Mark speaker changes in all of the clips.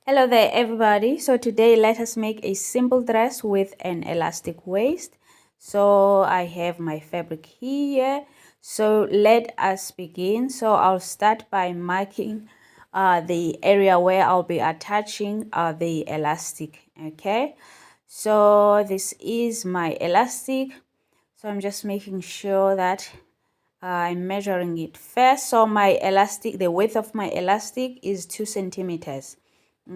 Speaker 1: Hello there everybody. So today let us make a simple dress with an elastic waist. So I have my fabric here. So let us begin. So I'll start by marking the area where I'll be attaching the elastic. Okay, so this is my elastic. So I'm just making sure that I'm measuring it first. So my elastic, the width of my elastic is 2 centimeters.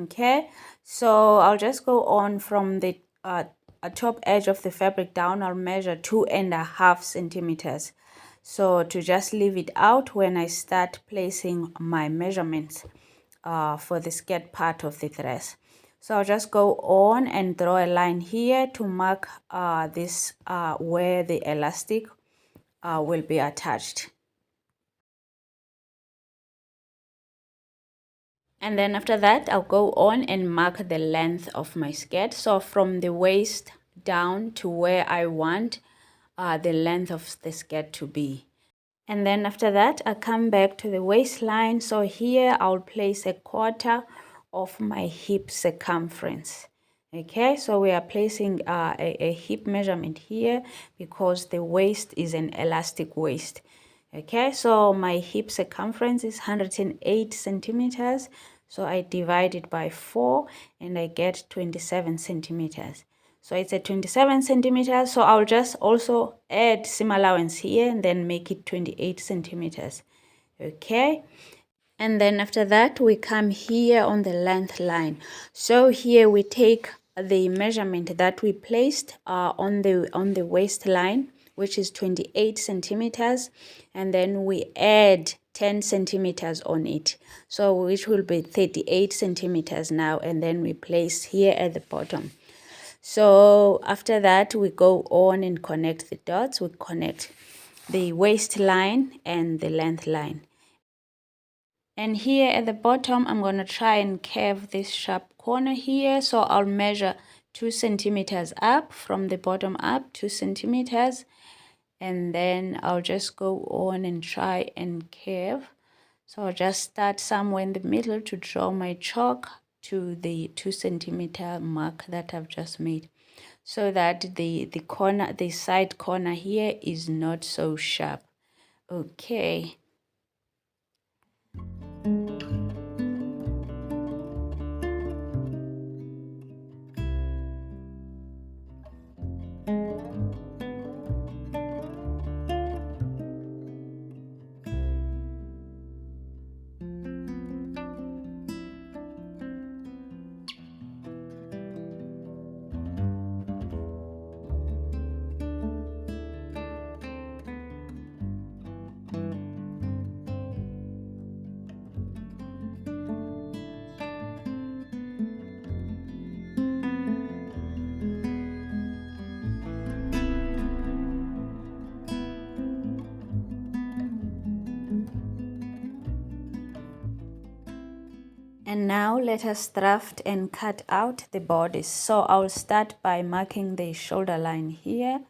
Speaker 1: Okay, so I'll just go on from the top edge of the fabric down. I'll measure 2.5 centimeters. So to just leave it out when I start placing my measurements for the skirt part of the dress. So I'll just go on and draw a line here to mark this where the elastic will be attached. And then after that, I'll go on and mark the length of my skirt. So from the waist down to where I want the length of the skirt to be. And then after that, I come back to the waistline. So here I'll place 1/4 of my hip circumference. Okay, so we are placing a hip measurement here because the waist is an elastic waist. Okay, so my hip circumference is 108 centimeters. So I divide it by 4 and I get 27 centimeters. So it's a 27 centimeters. So I'll just also add seam allowance here and then make it 28 centimeters. Okay. And then after that, we come here on the length line. So here we take the measurement that we placed on the waistline, which is 28 centimeters, and then we add 10 centimeters on it, so which will be 38 centimeters now, and then we place here at the bottom. So after that, we go on and connect the dots. We connect the waistline and the length line. And here at the bottom, I'm going to try and curve this sharp corner here. So I'll measure 2 centimeters up from the bottom up, 2 centimeters. And then I'll just go on and try and curve. So I'll just start somewhere in the middle to draw my chalk to the 2 centimeter mark that I've just made, so that the corner, the side corner here is not so sharp. Okay. And now let us draft and cut out the bodice. So I'll start by marking the shoulder line here.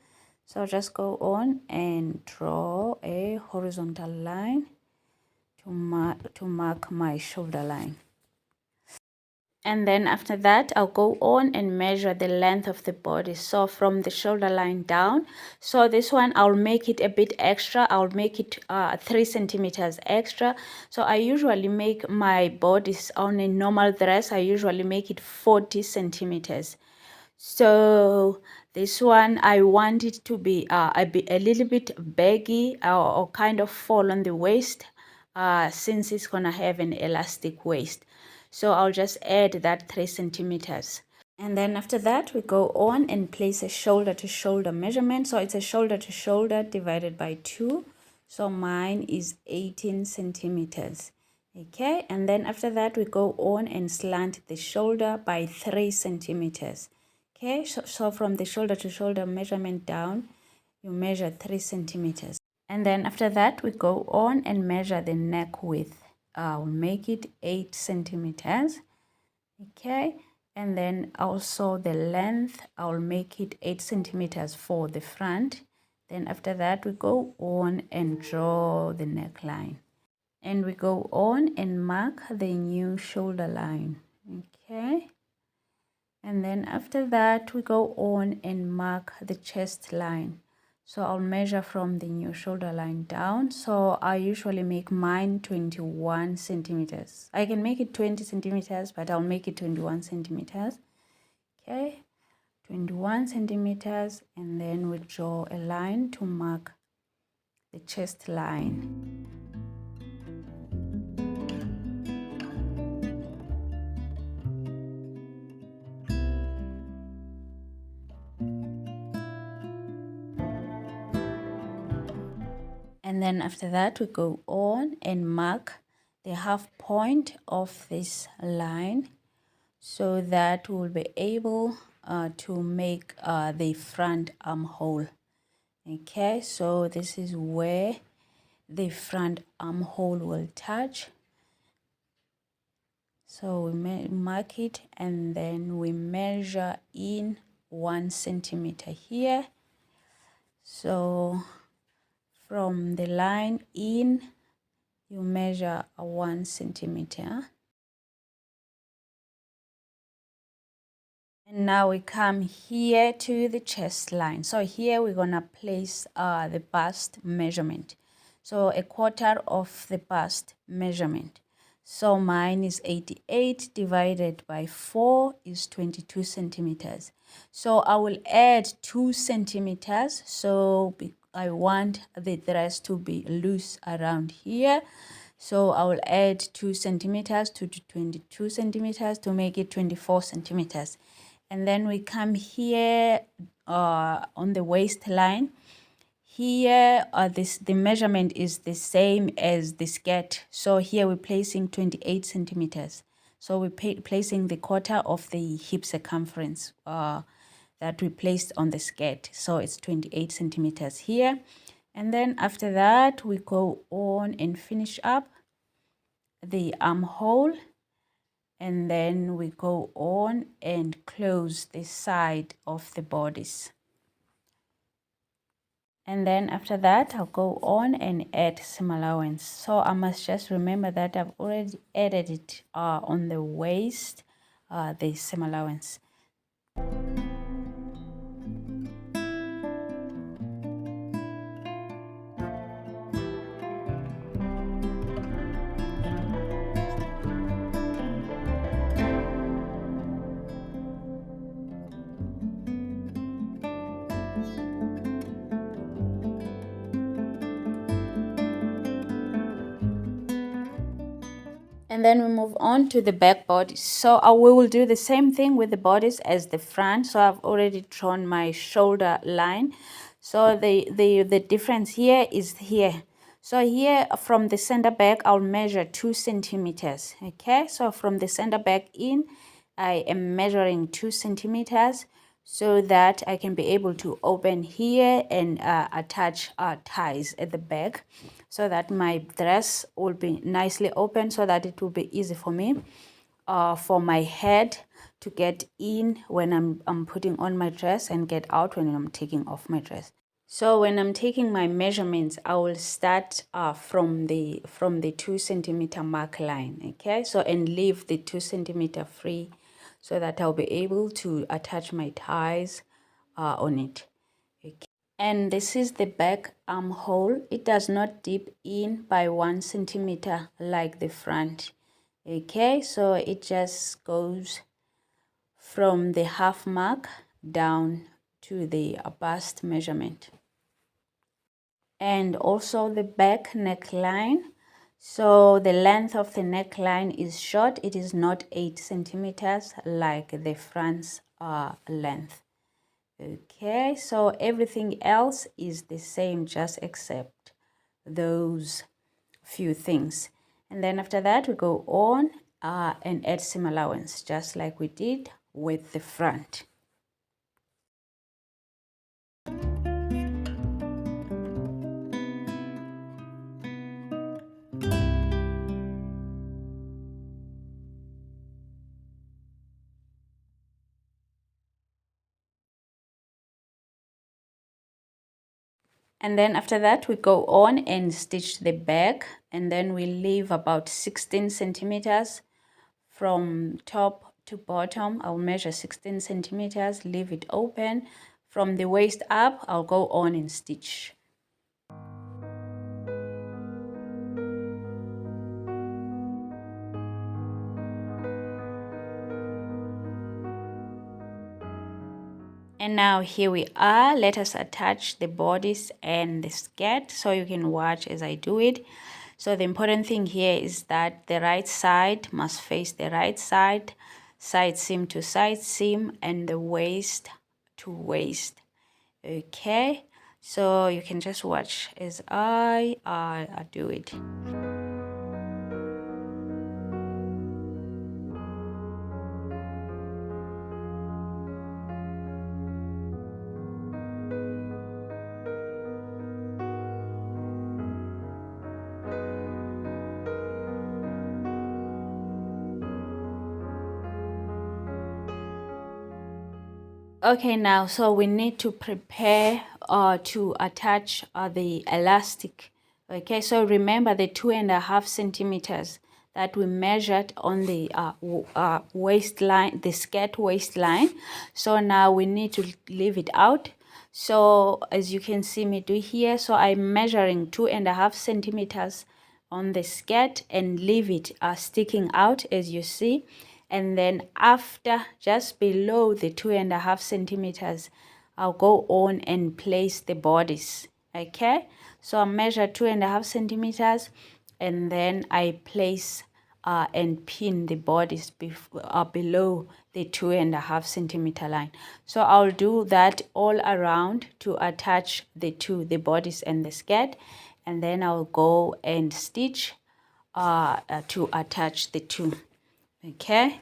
Speaker 1: So I'll just go on and draw a horizontal line to mark my shoulder line. And then after that, I'll go on and measure the length of the body. So from the shoulder line down. So this one, I'll make it a bit extra. I'll make it 3 centimeters extra. So I usually make my bodice on a normal dress. I usually make it 40 centimeters. So this one, I want it to be a little bit baggy or kind of fall on the waist since it's going to have an elastic waist. So I'll just add that 3 centimeters. And then after that, we go on and place a shoulder to shoulder measurement. So it's a shoulder to shoulder divided by 2. So mine is 18 centimeters. Okay, and then after that, we go on and slant the shoulder by 3 centimeters. Okay, so from the shoulder to shoulder measurement down, you measure 3 centimeters. And then after that, we go on and measure the neck width. I'll make it 8 centimeters. Okay, and then also the length, I'll make it 8 centimeters for the front. Then after that, we go on and draw the neckline. And we go on and mark the new shoulder line. Okay, and then after that we go on and mark the chest line. So I'll measure from the new shoulder line down. So I usually make mine 21 centimeters. I can make it 20 centimeters, but I'll make it 21 centimeters. Okay, 21 centimeters, and then we draw a line to mark the chest line. And then after that we go on and mark the half point of this line, so that we'll be able to make the front armhole. Okay, so this is where the front armhole will touch. So we mark it, and then we measure in 1 centimeter here. So from the line in, you measure 1 centimeter. And now we come here to the chest line. So here we're gonna place the bust measurement. So a quarter of the bust measurement. So mine is 88 divided by 4 is 22 centimeters. So I will add 2 centimeters. So I want the dress to be loose around here. So I will add 2 centimeters to 22 centimeters to make it 24 centimeters. And then we come here on the waistline. Here, the measurement is the same as the skirt. So here we're placing 28 centimeters. So we're placing the quarter of the hip circumference that we placed on the skirt. So it's 28 centimeters here. And then after that, we go on and finish up the armhole. And then we go on and close the side of the bodice. And then after that, I'll go on and add seam allowance. So I must just remember that I've already added it on the waist, the seam allowance. And then we move on to the back bodice. So we will do the same thing with the bodice as the front. So I've already drawn my shoulder line. So the difference here is here. So here from the center back, I'll measure 2 centimeters. Okay, so from the center back in, I am measuring 2 centimeters so that I can be able to open here and attach ties at the back, so that my dress will be nicely open, so that it will be easy for me for my head to get in when I'm putting on my dress and get out when I'm taking off my dress. So when I'm taking my measurements, I will start from the 2 centimeter mark line, okay? So and leave the 2 centimeter free, so that I'll be able to attach my ties on it. Okay. And this is the back armhole. It does not dip in by 1 centimeter like the front. Okay, so it just goes from the half mark down to the bust measurement. And also the back neckline. So the length of the neckline is short. It is not 8 centimeters like the front's length. Okay, so everything else is the same, just except those few things. And then after that, we go on and add seam allowance, just like we did with the front. And then after that, we go on and stitch the back, and then we leave about 16 centimeters from top to bottom. I'll measure 16 centimeters, leave it open. From the waist up, I'll go on and stitch. And now here we are. Let us attach the bodice and the skirt so you can watch as I do it. So the important thing here is that the right side must face the right side, side seam to side seam, and the waist to waist. Okay, so you can just watch as I do it. Okay, now so we need to prepare to attach the elastic. Okay, so remember the 2.5 centimeters that we measured on the waistline, the skirt waistline. So now we need to leave it out. So as you can see me do here, so I'm measuring 2.5 centimeters on the skirt and leave it sticking out as you see. And then after, just below the 2.5 centimeters, I'll go on and place the bodice. Okay, so I measure 2.5 centimeters and then I place and pin the bodice below the 2.5 centimeter line. So I'll do that all around to attach the two, the bodice and the skirt, and then I'll go and stitch to attach the two. Okay.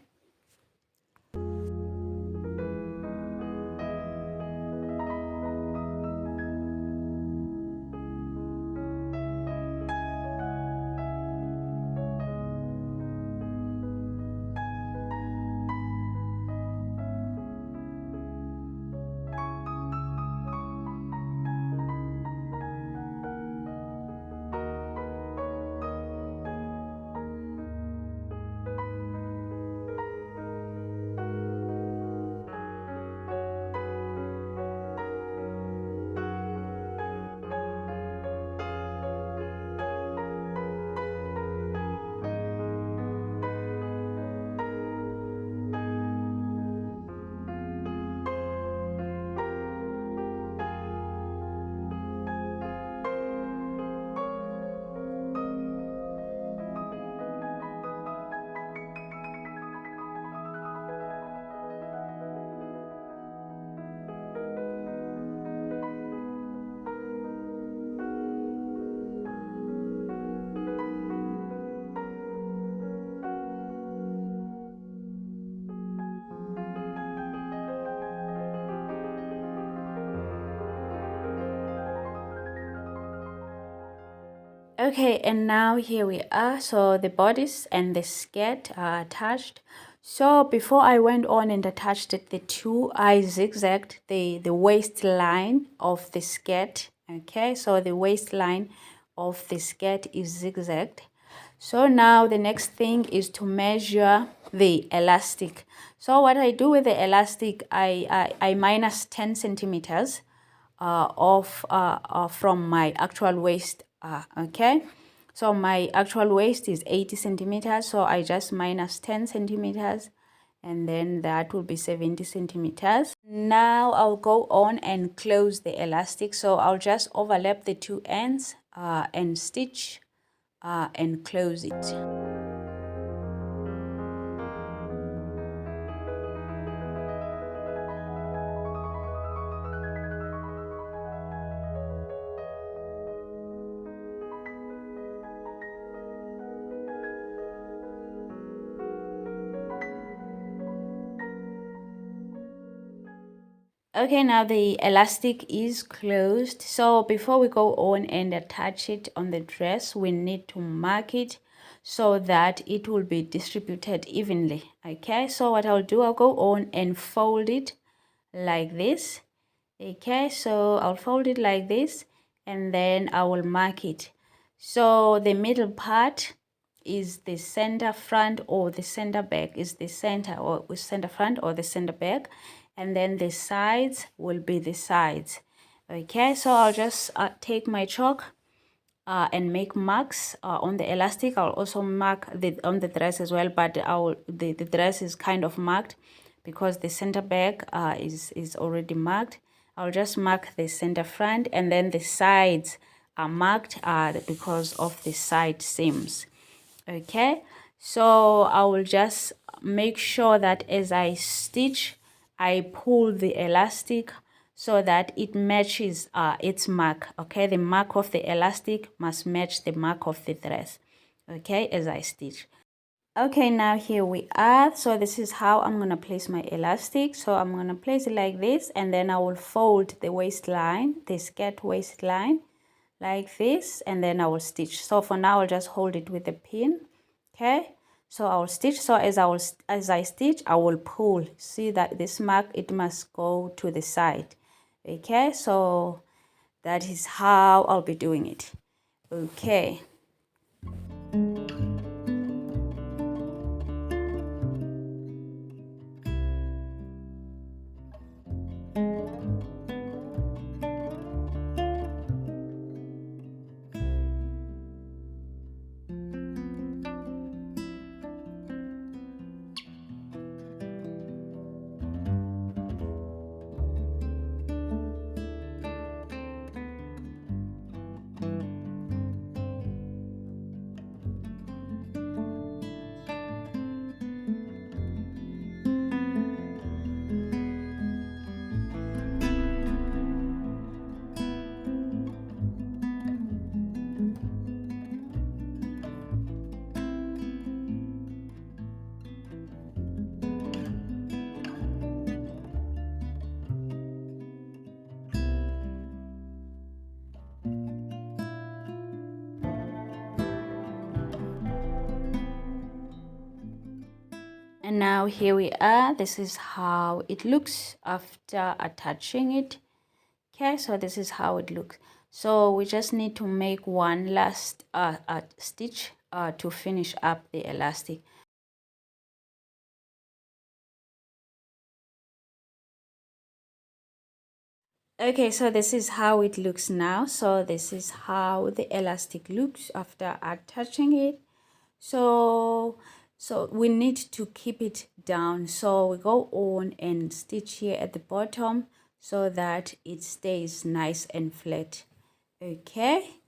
Speaker 1: Okay, and now here we are. So the bodice and the skirt are attached. So before I went on and attached the two, I zigzagged the waistline of the skirt. Okay, so the waistline of the skirt is zigzagged. So now the next thing is to measure the elastic. So what I do with the elastic, I minus 10 centimeters from my actual waist. Okay, so my actual waist is 80 centimeters, so I just minus 10 centimeters, and then that will be 70 centimeters. Now I'll go on and close the elastic, so I'll just overlap the two ends and stitch and close it. Okay, now the elastic is closed. So before we go on and attach it on the dress, we need to mark it so that it will be distributed evenly. Okay, so what I'll do, I'll go on and fold it like this. Okay, so I'll fold it like this and then I will mark it. So the middle part, is the center front or the center back, is the center or center front or the center back, and then the sides will be the sides. Okay, so I'll just take my chalk and make marks on the elastic. I'll also mark on the dress as well, but the dress is kind of marked because the center back is already marked. I'll just mark the center front, and then the sides are marked because of the side seams. Okay, so I will just make sure that as I stitch, I pull the elastic so that it matches its mark. Okay, the mark of the elastic must match the mark of the dress. Okay, as I stitch. Okay, now here we are. So this is how I'm gonna place my elastic. So I'm gonna place it like this, and then I will fold the waistline, the skirt waistline, like this, and then I will stitch. So for now I'll just hold it with a pin. Okay, so I will stitch. So as I stitch, I will pull. See that this mark, it must go to the side. Okay, so that is how I'll be doing it. Okay. And now here we are. This is how it looks after attaching it. Okay, so this is how it looks. So we just need to make one last stitch to finish up the elastic. Okay, so this is how it looks now. So this is how the elastic looks after attaching it. So we need to keep it down. So we go on and stitch here at the bottom so that it stays nice and flat. Okay,